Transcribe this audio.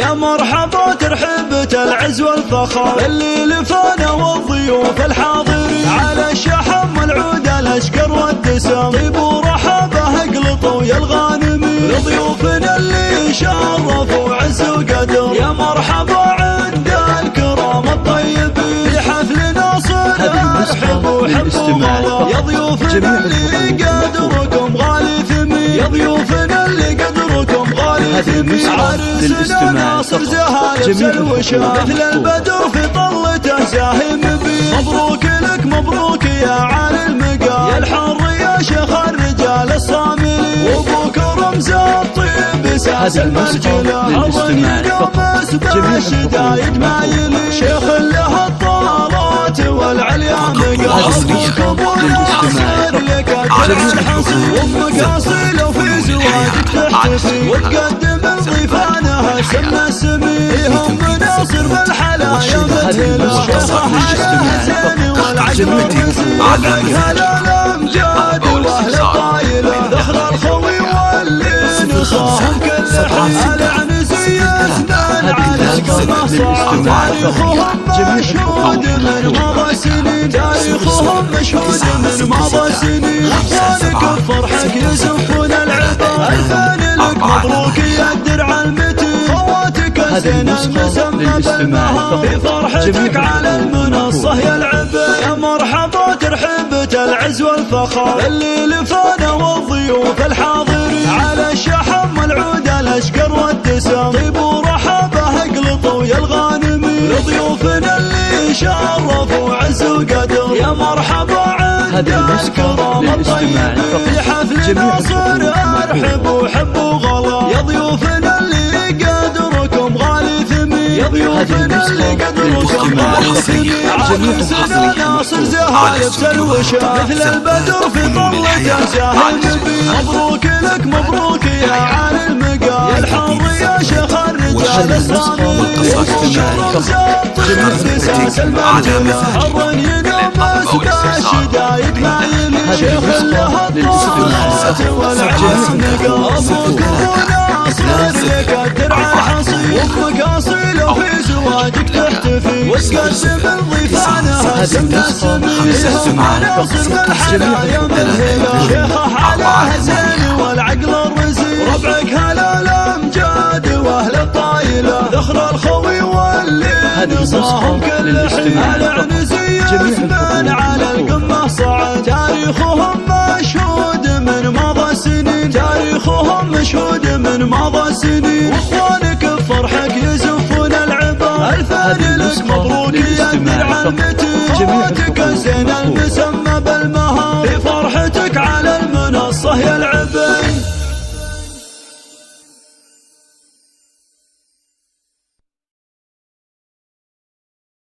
يا مرحبا ترحبة العز والفخر اللي لفانا والضيوف الحاضرين على الشحم والعود الاشقر والدسم طيب ورحبه اقلطوا يا الغانمين لضيوفنا اللي شرفوا عز وقدر يا مرحبا عند الكرام الطيبين في حفل ناصر ارحبوا حبوا يا ضيوفنا اللي قدركم غالي ثمين يا ضيوفنا اللي قدركم غالي ثمين عرسنا ناصر زهايب سلوشة مثل البدر في طلته زاهم بيه مبروك لك مبروك يا عالي المقام يا الحر يا شيخ الرجال الصاملين وابوك رمز الطيب اساس المرجله الرنين ومسبح الشدايد ما يلي شيخ له الطارات والعليا مقام ابوك ابو ناصر لك الجرح حصين وامك اصيله في زواجك تحتفي وتقدم ضيفانها سمى السمين هم ناصر بالحلايا مثله شيخ حلا زين والعقل والنسيم وبك هلا الامجاد واهل الطايله ذخر الخوي واللي نصاهم كل حي العنسي اسنان على القمه صار تاريخهم مشهود من مضى سنين تاريخهم مشهود من مضى سنين اخوانك بفرحك يزفون العباد الفان لك مبروك يا الدرع المتين خواتك الزين المسمى بالمهار في فرحتك على المنصه يا العباد يا مرحبا ترحبة العز والفخر اللي لفانا والضيوف الحاضرين على الشحم والعود الاشقر والدسم طيب ورحبه اقلطوا يا الغانمين لضيوفنا اللي شرفوا عز وقدر يا مرحبا عند الكرام الطيبين في حفل ناصر ارحبوا حبوا غلا يا ضيوفنا اللي قدركم غالي ثمين يا ضيوفنا اللي قدركم غالي ثمين عرسنا ناصر زهايب سلوشة مثل البدر في طلته زاهم بيه مبروك لك مبروك يا عالي المقام يا الحر يا شيخ الرجال الصاملين رمز الطيب اساس المرجله الرنين ومسبح الشدايد ما يلي شيخ له الطارات والعليا مقام ابوك ابو ناصر لك الدرع حصين وامك اصيله في زواجك تحتفي وتقدم ضيفانها سمى السمين هم ناصر بالحلايا مثله شيخه على زين والعقل الرزين ربعك هلا الامجاد واهل الطايله ذخر الخوي واللي نصاهم كل حي العنسي اسمان على القمه صعد تاريخهم مشهود من مضى سنين تاريخهم مشهود من مضى سنين واخوانك بفرحك يزفون العباد الفان لك مبروك يا الدرع المتين خواتك الزين